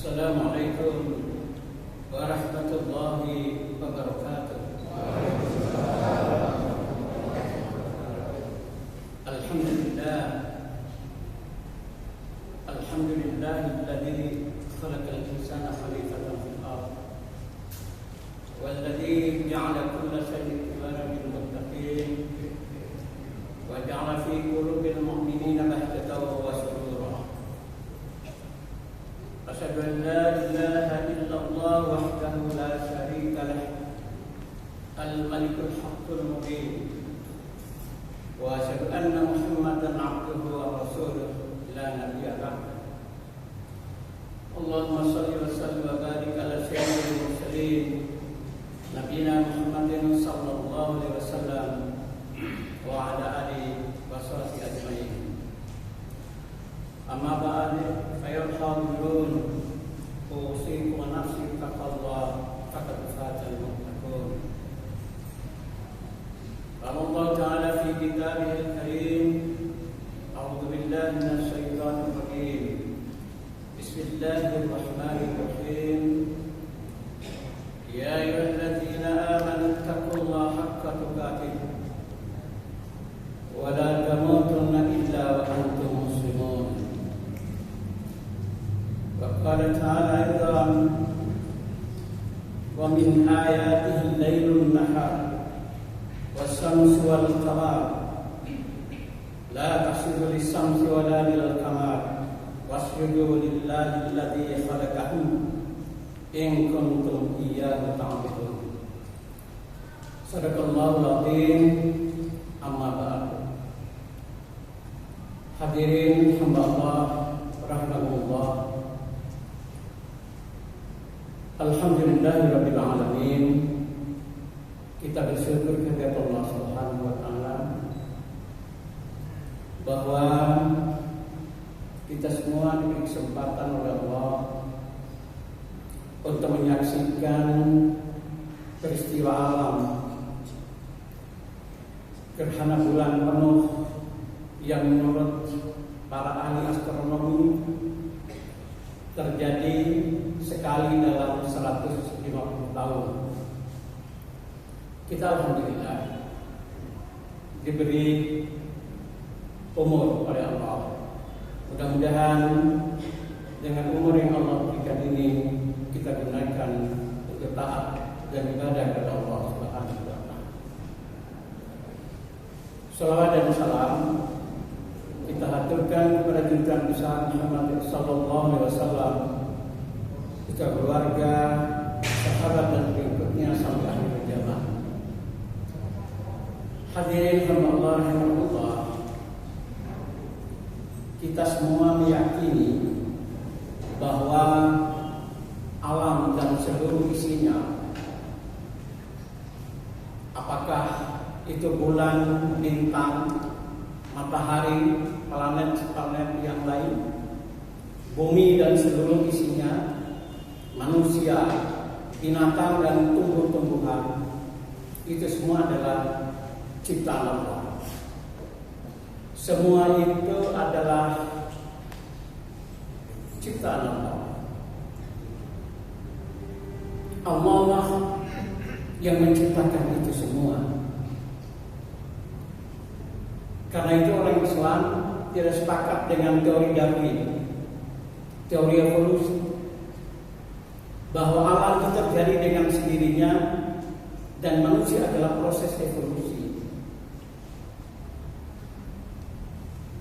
Assalamualaikum warahmatullahi wabarakatuh. Alhamdulillahilladzi khalaqal insana khalifatan fil ardh walladzi ja'ala kulla shay'in qiyaman lil muttaqin wa ja'ala fi qulubil mu'minina bahjatan wa surura. Asyhadu an la ilaha illallah wahdahu la syarika lah al-malikul haqqul mubin wa asyhadu anna Muhammadan 'abduhu wa rasuluhu la nabiyya ba'dahu. Allahumma shalli wa sallim wa barik ala sayyidil mursalin nabiyina Muhammadin sallallahu alaihi wasallam wa ala alihi wa sahbihi ajma'in. Amma ba'd, ayyuhal hadirun, usikum wa nafsi taqallah faqad fatal muttaqun. Qala Allah ta'ala fi kitabihil karim, a'udzu billahi minasy syaithanir rajim. Bismillahirrahmanirrahim. Ya ayyuhalladzina amanu taqullaha haqqa tuqatih wa la tamutunna illa wa antum muslimun. Wa qala ta'ala aidan wa min ayatihi al-lailun nahar was-shamsu wal qamar la tasjudu lis-shamsi wa la lil-qamar wasjudu lillahi alladzi khalaqahum in kuntum iyyahu ta'budun. Shadaqallahul azim. Amma ba'd. Hadirin hamba Allah rahimahullah. Alhamdulillahirabbil alamin. Kita bersyukur kepada Allah Subhanahu wa taala bahwa kita semua diberi kesempatan oleh Allah untuk menyaksikan peristiwa alam gerhana bulan penuh yang menurut para ahli astronomi terjadi sekali dalam 150 tahun. Kita alhamdulillah diberi umur oleh Allah. Mudah-mudahan dengan umur yang Allah berikan ini kita gunakan untuk taat dan ibadah kepada Allah Subhanahu wa taala. Salawat dan salam kita haturkan kepada junjungan besar Muhammad sallallahu alaihi wasallam, keluarga, sahabat dan pengikutnya sampai akhir zaman. Hadirin Allah rahimahullah. Kita semua meyakini bahwa alam dan seluruh isinya, apakah itu bulan, bintang, matahari, planet-planet yang lain, bumi dan seluruh isinya, manusia, binatang dan tumbuh-tumbuhan, itu semua adalah ciptaan Allah. Semua itu adalah ciptaan Allah. Allah yang menciptakan itu semua. Karena itu orang Islam tidak sepakat dengan teori Darwin, teori evolusi, bahwa alam itu terjadi dengan sendirinya dan manusia adalah proses evolusi.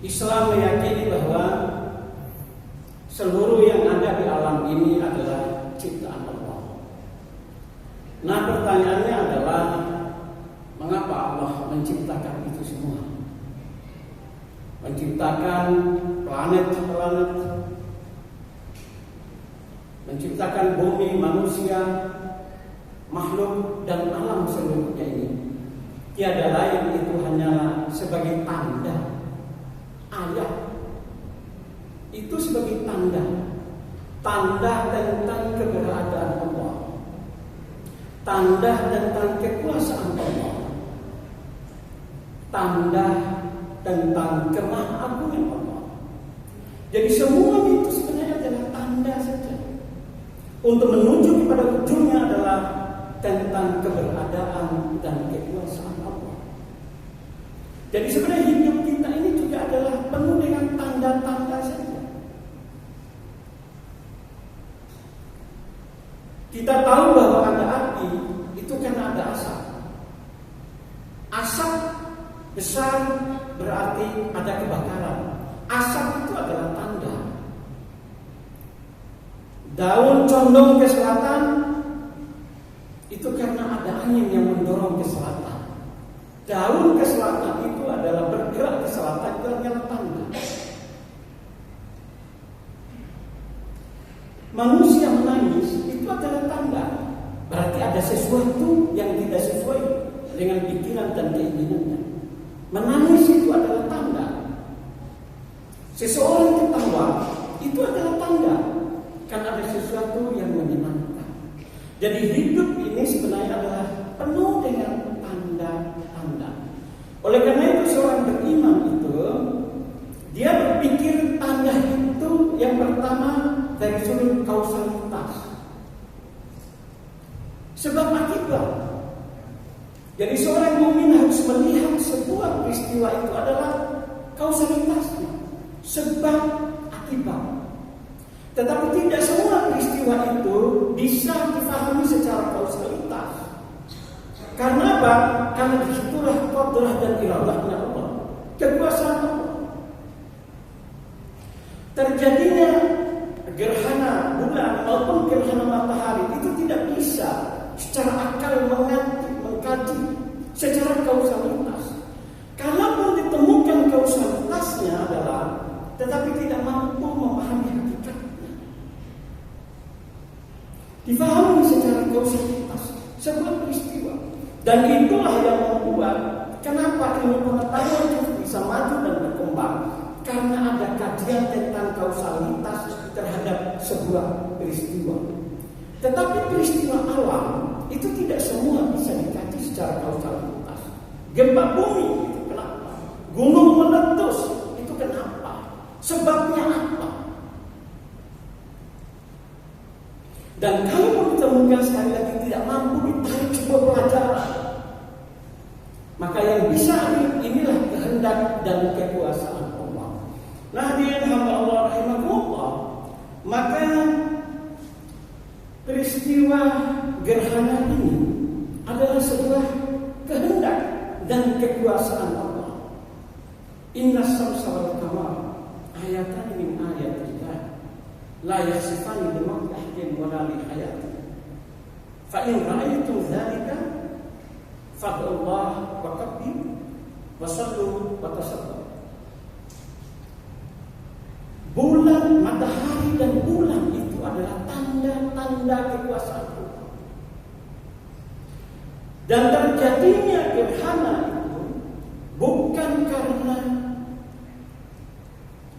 Islam meyakini bahwa seluruh yang ada di alam ini adalah ciptaan Allah. Nah, pertanyaannya adalah mengapa Allah menciptakan itu semua? Menciptakan planet-planet, menciptakan bumi, manusia, makhluk dan alam seluruhnya ini. Tiada lain itu hanyalah sebagai tanda, ayat. Itu sebagai tanda tentang keberadaan Allah, tanda tentang kekuasaan Allah, tanda tentang kemahagunan Allah. Jadi semua itu sebenarnya adalah tanda saja. untuk menuju kepada ujungnya adalah tentang keberadaan dan kekuasaan Allah. Jadi sebenarnya hidup kita ini juga adalah penuh dengan tanda-tanda saja. Kita tahu bahwa ada api itu karena ada asap. Asap besar berarti ada kebakaran. Asap itu adalah tanda. Daun condong ke selatan itu karena ada angin yang mendorong ke selatan. Daun ke selatan itu adalah bergerak ke selatan, itu adalah tanda. Manusia menangis itu adalah tanda. Berarti ada sesuatu yang tidak sesuai dengan pikiran dan keinginannya. Menangis itu adalah tanda. Seseorang ketawa itu adalah tanda, karena ada sesuatu yang menyenangkan. Jadi hidup ini sebenarnya adalah penuh dengan tanda-tanda. Oleh karena itu seorang beriman itu dia berpikir tanda itu yang pertama dari sudut kausalitas, sebab akibat. Jadi seorang mukmin harus melihat sebuah peristiwa itu adalah kausalitasnya, sebab akibat. Tetapi tidak semua peristiwa itu bisa difahami secara kausalitas. Karena apa? Karena disitulah qadrah dan iradahnya Allah, kekuasaan Allah. Terjadinya gerhana bulan maupun gerhana matahari itu tidak bisa secara akal mengkaji secara kausalitas. Kalaupun ditemukan kausalitasnya adalah, tetapi tidak mampu memahami hakikatnya. Difahami secara kausalitas sebuah peristiwa, dan itulah yang membuat kenapa ilmu pengetahuan itu bisa maju dan berkembang, karena ada kajian tentang kausalitas terhadap sebuah peristiwa. Tetapi peristiwa alam itu tidak semua bisa dikaji secara kausalitas. Gempa bumi itu kenapa? Gunung meletus itu kenapa? Sebabnya apa? Dan kalau ditemukan sekali lagi tidak mampu ditarik sebuah pelajaran, maka yang bisa inilah kehendak dan kekuasaan Allah. Nah, hadirin hamba Allah rahimahullah, maka peristiwa gerhana ini adalah sebuah kehendak dan kekuasaan Allah. Inna samsa wal qamar ayatan min ayatillah la yasifani bimauti ahadin wala li hayati. Fa in ra'aytum dzalika fad'ullah wa kabbiru wa sallu wa tasaddaqu. Bulan, matahari dan bulan itu adalah tanda-tanda kekuasaan Allah. Dan terjadinya gerhana itu bukan karena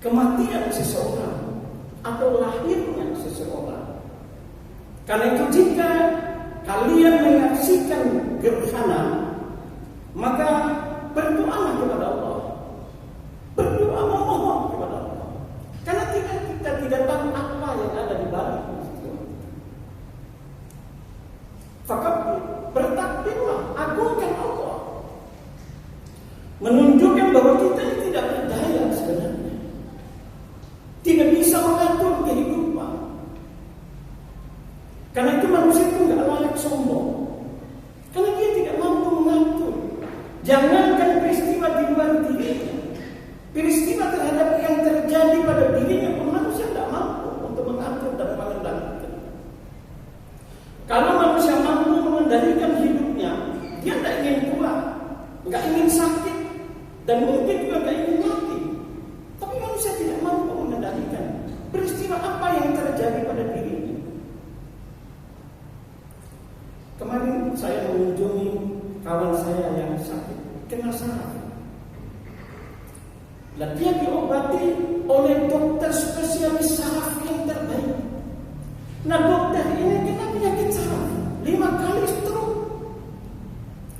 kematian seseorang atau lahirnya seseorang. Karena itu jika kalian menyaksikan gerhana, maka berdoalah kepada Allah. Berdoa memohon kepada Allah. Karena kita tidak tahu apa yang ada di balik peristiwa. Fakabir, bertakbirlah, agungkan Allah. Menunjukkan bahwa kita ini tidak berdaya sebenarnya. Tidak bisa mengatur kehidupan. Karena itu manusia itu tidak layak sombong. Karena dia tidak mampu mengatur. Jangankan peristiwa di luar dirinya, peristiwa terhadap yang terjadi pada dirinya pun manusia tidak mampu untuk mengatur dan mengendalikan. Kalau manusia mampu mengendalikan hidupnya, dia tidak ingin tua, tidak ingin sakit, dan mungkin juga tidak ingin mati. Tapi manusia tidak mampu mengendalikan peristiwa apa yang terjadi pada dirinya. Kemarin saya mengunjungi kawan saya yang sakit kena saraf. Dan dia diobati oleh dokter spesialis saraf yang terbaik. Nah, dokter ini kena penyakit saraf 5 kali stroke.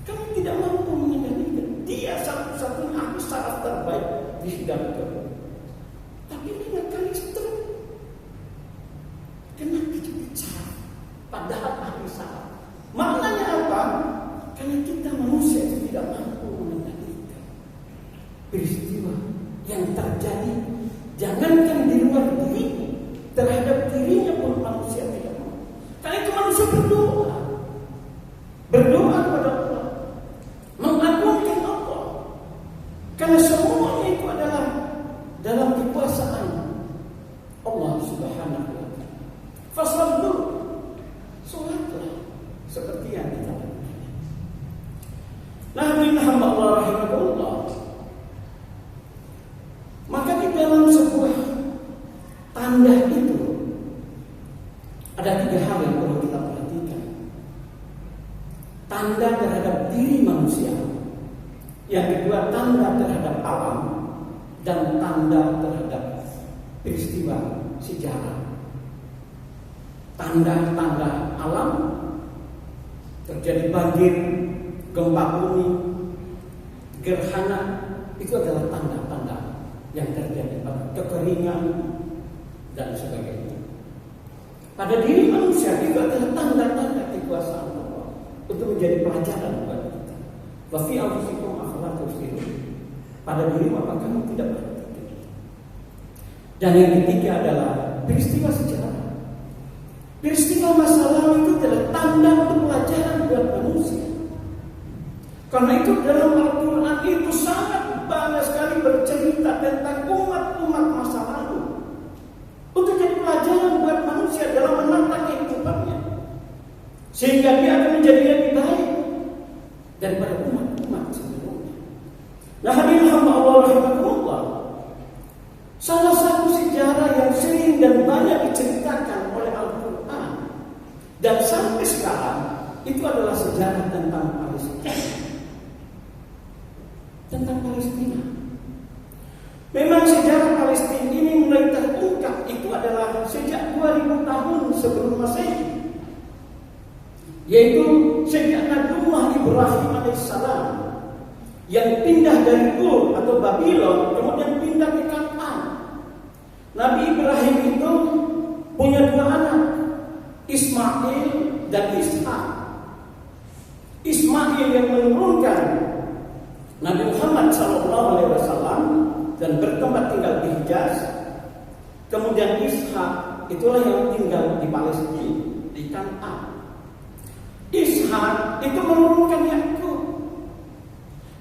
Kami tidak mampu mengendalikan. Dia satu-satunya ahli saraf terbaik di Sidoarjo. Tapi 5 kali stroke. Kena penyakit saraf. peristiwa yang terjadi, jangankan di luar diri, terhadap dirinya pun manusia tidak mau. Karena itu manusia berdoa kepada Allah, mengagungkan Allah, karena semuanya itu adalah dalam kekuasaan Allah Subhanahu wa Ta'ala. Fassallu, sholatlah seperti yang kita lakukan. Nah, hadirin hamba Allah rahimahullah, maka di dalam sebuah tanda itu ada 3 hal yang perlu kita perhatikan. Tanda terhadap diri manusia, yang kedua tanda terhadap alam, dan tanda terhadap peristiwa sejarah. Tanda-tanda alam, terjadi banjir, gempa bumi, gerhana, itu adalah tanda-tanda yang terjadi pada kekeringan dan sebagainya. Pada diri manusia itu adalah tanda-tanda kekuasaan Allah untuk menjadi pelajaran buat kita. Wa fi anfusikum afala tubsirun. Pada diri apakah kamu tidak berpikir? Dan yang ketiga adalah peristiwa sejarah. Peristiwa masa lalu itu adalah tanda untuk pelajaran buat manusia. Karena itu dalam Al-Quran itu sangat banyak sekali bercerita tentang umat-umat masa lalu, untuk jadi pelajaran buat manusia dalam menata kehidupannya, sehingga dia akan menjadi lebih baik daripada umat-umat sebelumnya. Nah, hadirin hamba Allah rahimahullah, salah satu sejarah yang sering dan banyak diceritakan oleh Al-Quran dan sampai sekarang itu adalah sejarah tentang Palestina. Memang sejarah Palestina ini mulai terungkap itu adalah sejak 2000 tahun sebelum Masehi, yaitu sejak Nabi Ibrahim alaihissalam yang pindah dari Ur atau Babylon kemudian pindah ke Kanaan. Nabi Ibrahim itu punya 2 anak, Ismail dan Ishak. Ismail yang menurunkan Nabi Muhammad SAW dan bertempat tinggal di Hijaz. Kemudian Ishak itulah yang tinggal di Palestina, di Kanaan. Ishak itu menurunkan Yakub.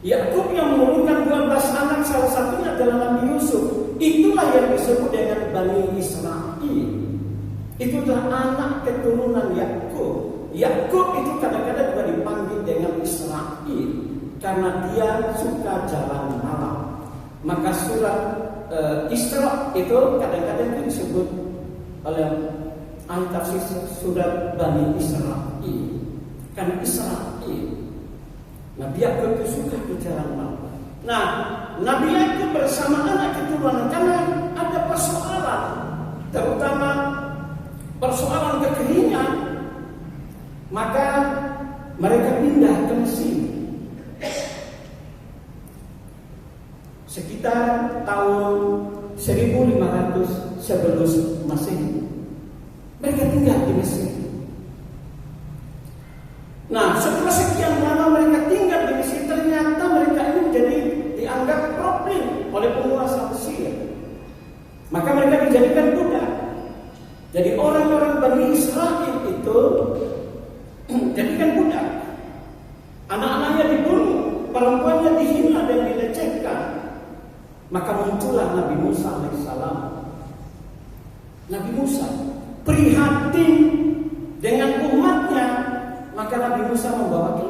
Yakub yang menurunkan 12 anak, salah satunya adalah Nabi Yusuf. Itulah yang disebut dengan Bani Israil. Itu adalah anak keturunan Yakub. Yakub itu kadang-kadang juga dipanggil dengan Israil karena dia suka jalan malam. Maka surat Isra itu kadang-kadang itu disebut oleh ahli tafsir surat Bani Israil. Karena Israil, Nabi Yakub itu suka berjalan malam. Nah, Nabi Yakub bersama anak keturunan, karena ada persoalan, terutama persoalan kekeringan, maka mereka pindah ke Mesir. Sekitar tahun 1500 sebelum Masehi, mereka tinggal di Mesir. Nah, setelah sekian lama mereka tinggal di Mesir, ternyata mereka ini menjadi dianggap problem oleh penguasa Mesir. Maka mereka dijadikan budak. Jadi orang-orang Bani Israil itu jadikan budak. Anak-anaknya dibunuh, perempuannya dihina dan dilecehkan. Maka muncullah Nabi Musa alaihissalam. Nabi Musa prihatin dengan umatnya, maka Nabi Musa membawa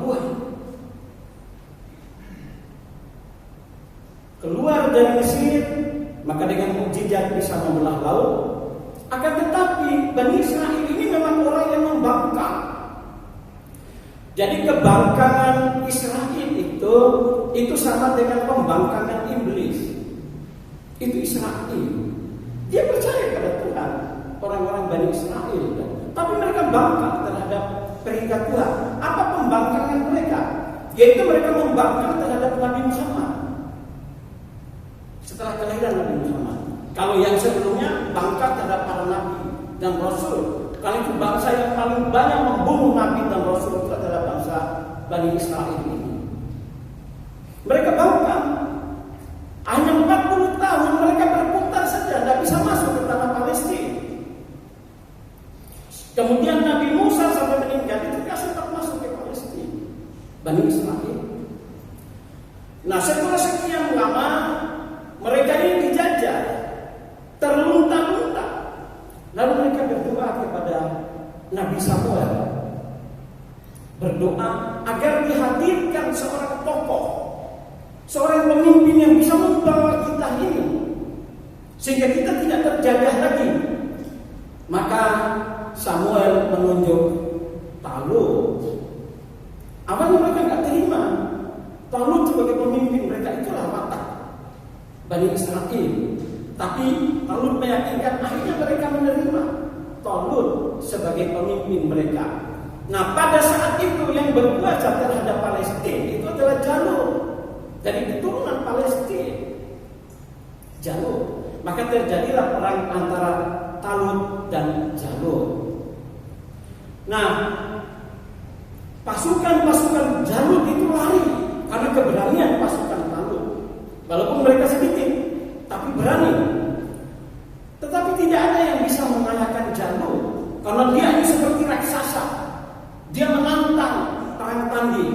keluar dari Mesir, maka dengan mukjizat bisa membelah laut. Akan tetapi Bani Israil ini memang orang yang membangkang. Jadi kebangkangan Israel itu sama dengan pembangkangan iblis. Itu Israel. Dia percaya pada Tuhan, orang-orang Bani Israel. Tapi mereka bangkang terhadap perintah Tuhan. Apa pembangkangan mereka? Yaitu mereka membangkang terhadap Nabi Muhammad setelah kelahiran Nabi Muhammad. Kalau yang sebelumnya bangkang terhadap para nabi dan rasul. Kalau itu bangsa yang paling banyak membunuh nabi dan rasul itu adalah bangsa Bani Israel ini. Mereka bangkang. Bani Israel. Nah, setelah sekian lama mereka ini dijajah, terlunta-lunta. Lalu mereka berdoa kepada Nabi Samuel, berdoa agar dihadirkan seorang tokoh, seorang pemimpin yang bisa membawa kita ini, sehingga kita tidak terjajah lagi. Maka Samuel menunjuk Talut. Awalnya mereka nggak terima. Talut sebagai pemimpin mereka itulah watak Bani Israel. Tapi Talut meyakinkan, akhirnya mereka menerima Talut sebagai pemimpin mereka. Nah, pada saat itu yang berkuasa terhadap Palestina itu adalah Jalut, dari keturunan Palestina, Jalut. Maka terjadilah perang antara Talut dan Jalut. Nah, pasukan-pasukan Jalut itu lari karena keberanian pasukan Talut. Walaupun mereka sedikit, tapi berani. Tetapi tidak ada yang bisa mengalahkan Jalut, karena dia ini seperti raksasa. Dia menantang perang tanding.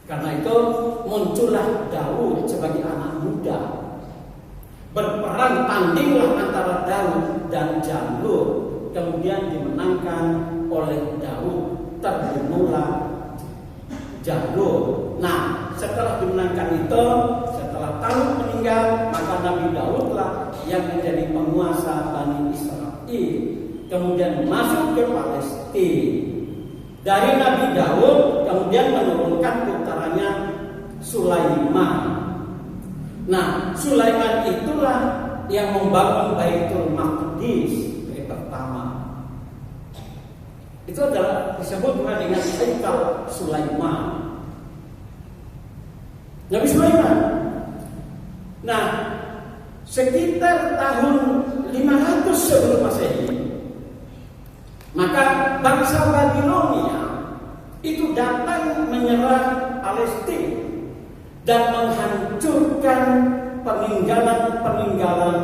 Karena itu muncullah Daud sebagai anak muda. Berperang tandinglah antara Daud dan Jalut. Kemudian dimenangkan oleh Daud. Terbunuhlah Jalut. Nah, setelah dimenangkan itu, setelah Talut meninggal, maka Nabi Daudlah yang menjadi penguasa Bani Israel. Kemudian masuk ke Palestina. Dari Nabi Daud kemudian menurunkan putranya Sulaiman. Nah, Sulaiman itulah yang membangun Baitul Maqdis yang pertama. Itu adalah disebut dengan Haikal Sulaiman. Nabi Sulaiman. Nah, sekitar tahun 500 sebelum Masehi, maka bangsa Babilonia itu datang menyerang Palestina dan menghancurkan peninggalan-peninggalan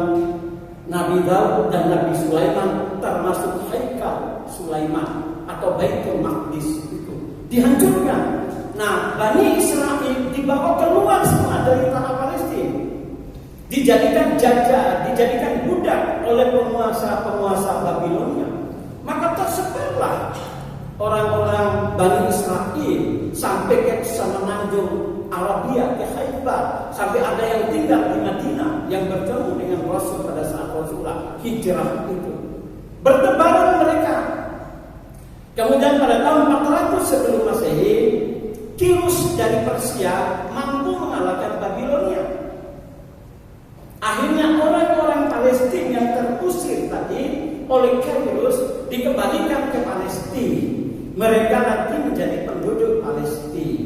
Nabi Daud dan Nabi Sulaiman, termasuk Haikal Sulaiman atau Baitul Maqdis itu dihancurkan. Nah, Bani Israel dibawa keluar semua dari tanah Palestina, dijadikan jajah, dijadikan budak oleh penguasa-penguasa Babilonia. Maka tersebarlah orang-orang Bani Israel sampai ke semenanjung Arabia, ke Khaybar, sampai ada yang tinggal di Madinah yang bertemu dengan Rasul pada saat Rasulullah hijrah itu. Bertebaran mereka. Kemudian pada tahun 400 sebelum Masehi, Kirus dari Persia mampu mengalahkan Babilonia. Akhirnya orang-orang Palestina yang terusir tadi oleh Kirus dikembalikan ke Palestina. Mereka nanti menjadi penduduk Palestina.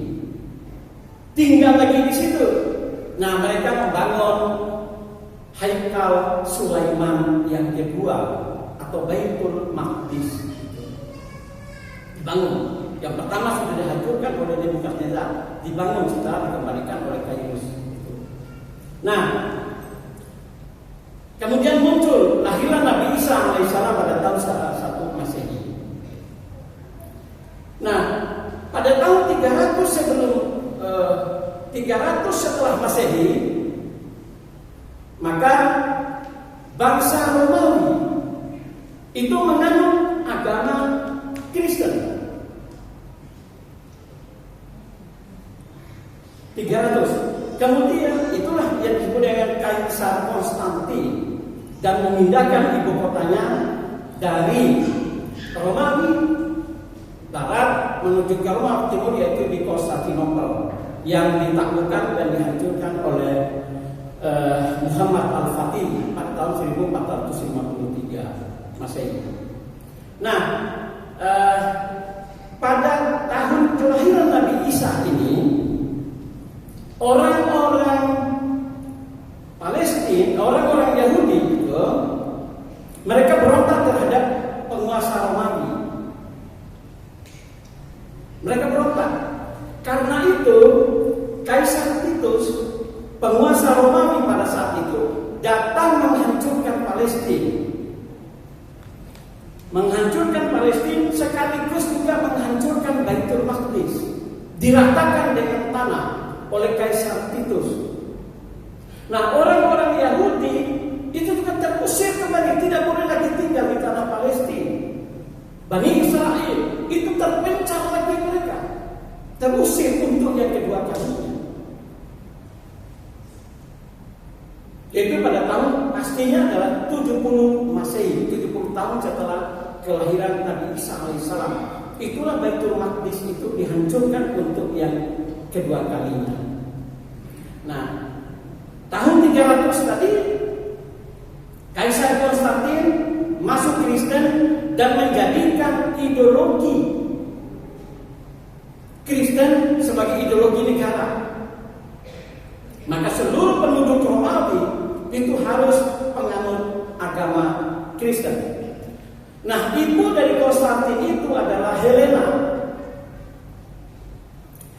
Tinggal lagi di situ. Nah, mereka membangun Haikal Sulaiman yang kedua atau Baitul Maqdis. Dibangun. Yang pertama sudah dihancurkan oleh Nebukadnezar, dibangun setelah dikembalikan oleh Kirus. Nah, kemudian muncul lahirlah Nabi Isa alaihissalam pada tahun 1 Masehi. Nah, pada tahun 300 setelah Masehi, maka bangsa Romawi itu menganut agama Kristen. 300. Kemudian itulah yang disebut dengan Kaisar Konstantin dan memindahkan ibu kotanya dari Romawi barat menuju ke Roma timur, yaitu di Konstantinopel, yang ditaklukkan dan dihancurkan oleh Muhammad Al-Fatih pada tahun 1453 Masehi. Nah, pada tahun kelahiran Nabi Isa ini, orang-orang Palestina, orang-orang Yahudi itu, mereka berontak terhadap penguasa Romawi. Mereka berontak. Karena itu, Kaisar Titus, penguasa Romawi pada saat itu, datang menghancurkan Palestina. Menghancurkan Palestina sekaligus juga menghancurkan Baitul Maqdis. diratakan dengan tanah oleh Kaisar Titus. Nah, orang-orang Yahudi itu juga terusir kembali, tidak boleh lagi tinggal di tanah Palestina. Bani Israel itu terpencar lagi mereka, terusir untuk yang kedua kalinya. Itu pada tahun pastinya adalah 70 Masehi, 70 tahun setelah kelahiran Nabi Isa alaihissalam. Itulah Baitul Maqdis itu dihancurkan untuk yang kedua kalinya. Nah, tahun 300 tadi Kaisar Konstantin masuk Kristen dan menjadikan ideologi Kristen sebagai ideologi negara. Maka seluruh penduduk Romawi itu harus penganut agama Kristen. Nah, ibu dari Konstantin itu adalah Helena.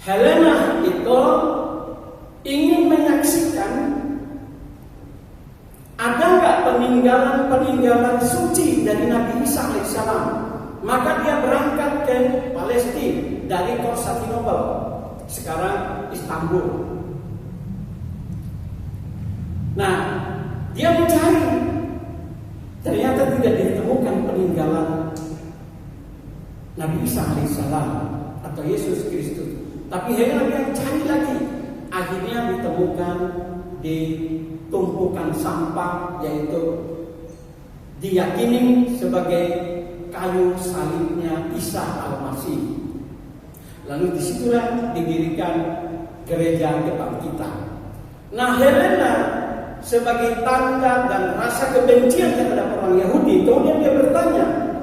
Helena itu ingin menyaksikan ada nggak peninggalan suci dari Nabi Isa alaihissalam. Maka dia berangkat ke Palestina dari Konstantinopel, sekarang Istanbul. Nah, dia mencari, ternyata tidak ditemukan peninggalan Nabi Isa alaihissalam atau Yesus Kristus. Tapi Helena dia cari lagi, akhirnya ditemukan di tumpukan sampah, yaitu diyakini sebagai kayu salibnya Isa Al-Masih. Lalu disitulah didirikan gereja kebangkitan. Nah, Helena sebagai tanda dan rasa kebencian terhadap orang Yahudi, kemudian dia bertanya,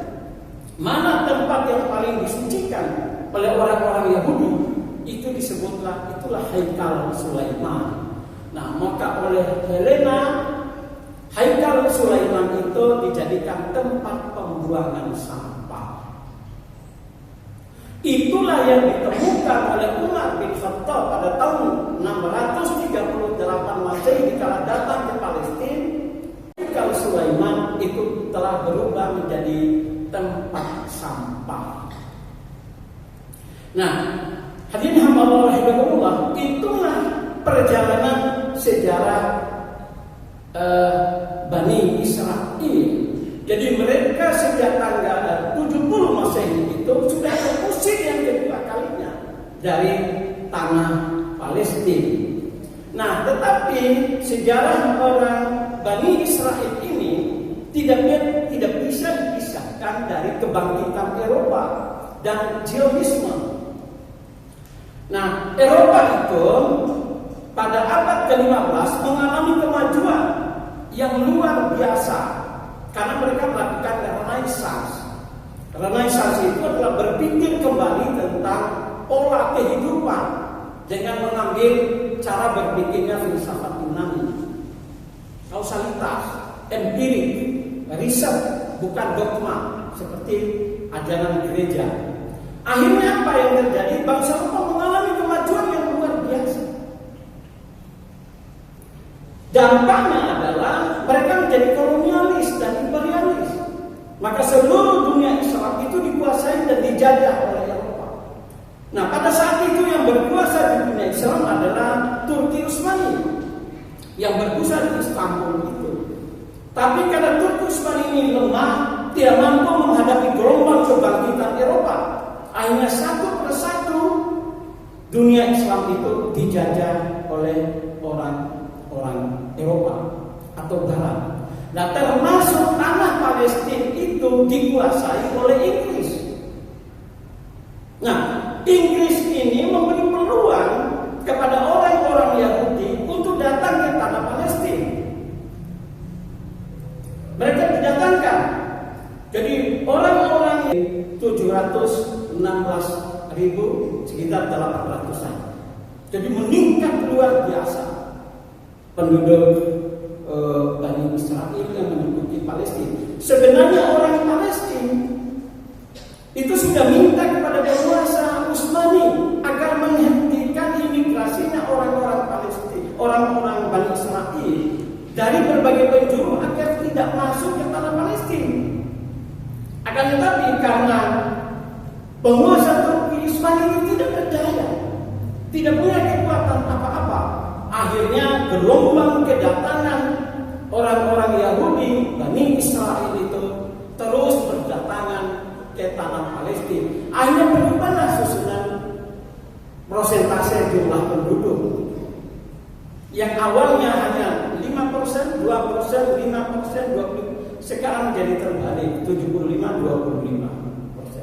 mana tempat yang paling disucikan oleh orang-orang Yahudi? Itu disebutlah, itulah Haikal Sulaiman. Nah, maka oleh Helena, Haikal Sulaiman itu dijadikan tempat pembuangan sampah. Itulah yang ditemukan oleh Umar bin Khattab pada tahun 638 Masehi dikala datang ke Palestina. Haikal Sulaiman itu telah berubah menjadi tempat sampah. Nah, hadirin hamba Allah rahimahullah, itulah perjalanan sejarah Bani Israel. Jadi mereka sejak tanggal 70 Masehi itu sudah terusir yang kedua kalinya dari tanah Palestina. Nah, tetapi sejarah orang Bani Israel ini tidak bisa dipisahkan dari kebangkitan Eropa dan Zionisme. Nah, Eropa itu pada abad ke-15 mengalami kemajuan yang luar biasa karena mereka melakukan Renaissance. Renaissance itu adalah berpikir kembali tentang pola kehidupan dengan mengambil cara berpikirnya filsafat Yunani, kausalitas, empirik, riset, bukan dogma seperti ajaran gereja. Akhirnya apa yang terjadi? Bangsa Eropa mengalami kemajuan yang luar biasa. Dampaknya adalah mereka menjadi kolonialis dan imperialis. Maka seluruh dunia Islam itu dikuasai dan dijajah oleh Eropa. Nah, pada saat itu yang berkuasa di dunia Islam adalah Turki Utsmani yang berpusat di Istanbul itu. Tapi karena Turki Utsmani ini lemah, tidak mampu menghadapi gelombang kebangkitan Eropa. Akhirnya satu persatu dunia Islam itu dijajah oleh orang Eropa atau Barat. Nah, termasuk tanah Palestina itu dikuasai oleh Inggris. Nah, Inggris ini memberi peluang kepada orang-orang Yahudi untuk datang ke tanah Palestina. Mereka didatangkan. Jadi orang-orang 716.000 sekitar 800-an. Jadi meningkat luar biasa penduduk Bani Israel yang menduduki Palestina. Sebenarnya orang Palestina itu sudah minta kepada penguasa Utsmani agar menghentikan imigrasinya orang-orang Palestina, orang-orang Bani Israel dari berbagai penjuru agar tidak masuk ke tanah Palestina. Akan tetapi karena penguasa Turki Utsmani itu tidak berdaya, Akhirnya gelombang kedatangan orang-orang Yahudi, Bani Israel itu terus berdatangan ke tanah Palestina. Akhirnya berubahlah susunan persentase jumlah penduduk. Yang awalnya hanya 5%, 2%, 5%, 20%, sekarang jadi terbalik 75-25%.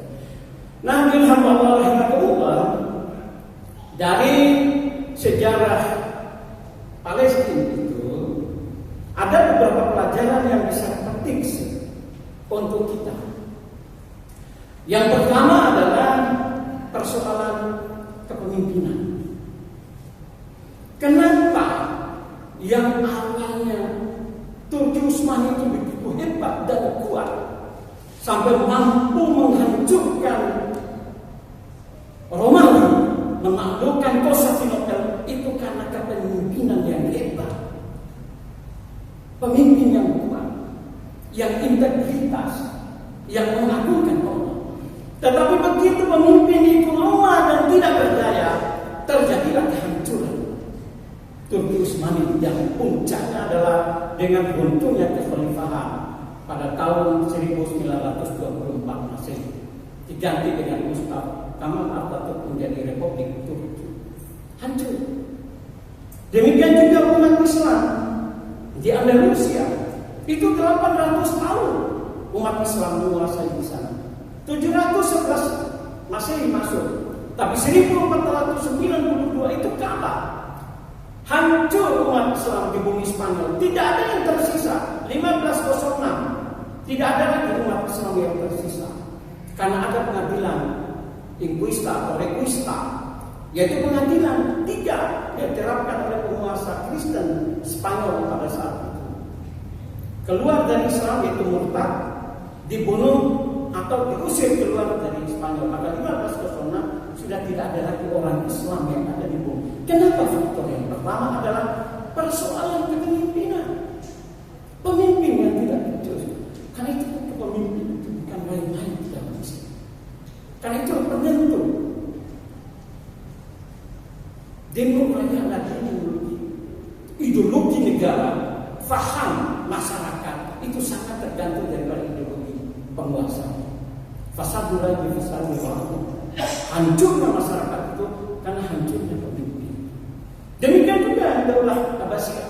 Nah, alhamdulillah, dari sejarah Palestina itu ada beberapa pelajaran yang bisa petik untuk kita. Yang pertama adalah persoalan kepemimpinan. Kenapa yang awalnya Turki Utsmani itu begitu hebat dan kuat sampai mampu menghancurkan Romawi, menaklukkan Konstantinopel, itu karena kepemimpinan yang hebat, pemimpin yang kuat, yang integritas, yang mengagungkan Allah. Tetapi begitu pemimpin itu lemah dan tidak berdaya, terjadilah kehancuran Turki Utsmani yang puncaknya adalah dengan runtuhnya kekhalifahan pada tahun 1924 Masehi, diganti dengan Mustafa Kemal Atatürk menjadi Republik Turki. Hancur. Demikian juga umat Islam di Andalusia, itu 800 tahun umat Islam menguasai di sana. 711 Masehi masuk, tapi 1492 itu kalah. Hancur umat Islam di bumi Spanyol. Tidak ada yang tersisa. 1506 tidak ada lagi umat Islam yang tersisa, karena ada pengadilan Inquista atau Requista, yaitu pengadilan tiga yang diterapkan oleh penguasa Kristen Spanyol pada saat itu. Keluar dari Islam yaitu murtad, dibunuh atau diusir keluar dari Spanyol. Pada 1506 sudah tidak ada lagi orang Islam yang ada di bumi. Kenapa faktor yang pertama adalah persoalan kepemimpinan, pemimpin yang tidak becus. Karena itu kepemimpinan itu bukan main-main di dalam Islam. Karena itu penentu. Demokrasi adalah ideologi negara, faham masyarakat itu sangat tergantung daripada ideologi penguasa. Fasad mulai besar waktu. Hancurnya masyarakat itu karena hancurnya pemimpin. Demikian juga Daulah Abbasiyah.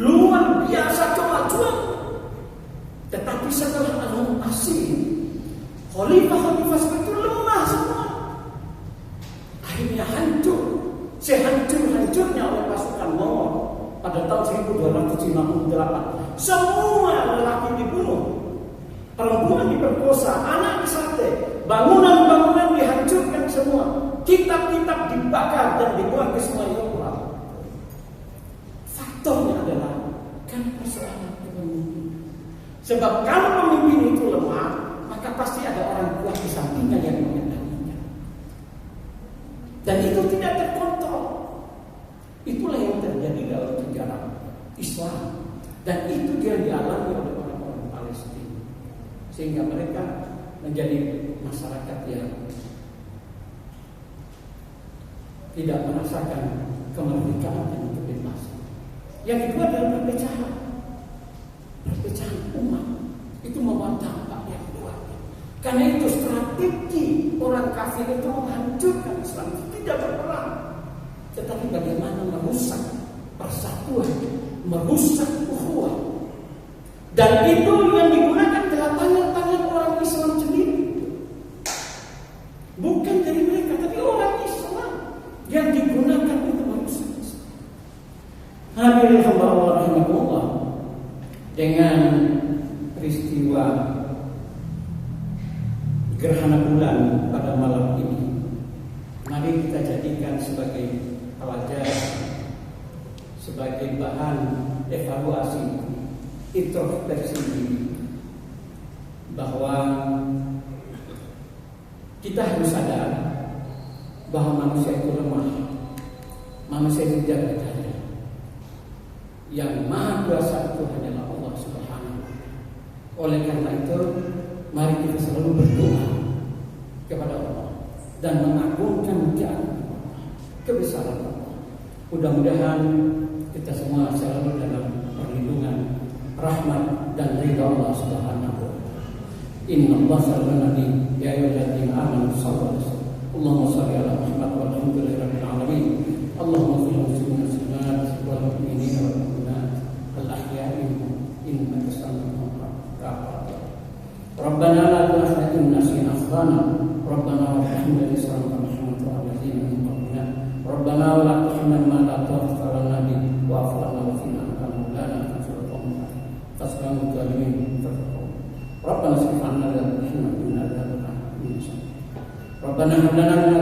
Luar biasa kemajuan. Tetapi setelah Al-Abbasiyah, khalifah-khalifah itu lemah semua. Akhirnya hancur. Sehancur-hancurnya oleh pasukan Mongol pada tahun 1258. Semua lelaki dibunuh, perempuan diperkosa, anak disate, bangunan-bangunan dihancurkan semua, kitab-kitab dibakar dan dibuang ke Sungai Euphrat. Faktornya adalah karena persoalan kepemimpinan. Sebab kalau pemimpin itu lemah, maka pasti ada orang kuat di sampingnya yang mengendalikan. Dan itu tidak terkontrol. Itulah yang terjadi dalam sejarah Islam. Dan itu dia dialami oleh orang-orang Palestina. Sehingga mereka menjadi masyarakat yang tidak merasakan kemerdekaan dan kebebasan. Yang kedua adalah perpecahan. Perpecahan umat itu membawa dampak yang luar biasa. Karena itu strategi orang kafir itu menghancurkan Islam, tidak berperang, tetapi bagaimana merusak persatuan, merusak ukhuwah. Dan itu yang digunakan adalah tangan-tangan orang Islam sendiri. Bukan dari mereka, tapi orang Islam yang digunakan untuk merusak Islam. Hadirin hamba Allah rahimahullah, dengan peristiwa gerhana bulan pada malam ini, mari kita jadikan sebagai pelajaran, sebagai bahan evaluasi, introspeksi diri, bahwa kita harus sadar bahwa manusia itu lemah, manusia itu tidak berdaya. Yang maha kuasa itu hanyalah Allah Subhanahu wa Ta'ala. Oleh karena itu, mari kita selalu berdoa kepada Allah dan mengagungkan kebesaran Allah, Mudah-mudahan kita semua selalu dalam perlindungan, rahmat dan ridha Allah Subhanahu wa taala. Inna Allah sallallahu alaihi ya ayyuhalladzina amanu sallu alaihi Allahumma shalli ala Muhammad wa alhamdulillahirabbil alamin. Allahumma fil muslimin muslimat wal mu'minin wal mu'minat al ahya'i innaka sami'un qarib. Rabbana la tu'akhidhna in nasina akhtana. Rabbana wa hamdana lisan wa rahmatu allazina min qablina. Rabbana wa la tuhammilna ma la taqata lana bi wa'fu 'anna wa qina adhaban nar. Tasbihu kalimin fataqu. Rabbana subhanallahi wa bihamdihi inna lillahi wa inna ilaihi raji'un. Rabbana hab lana min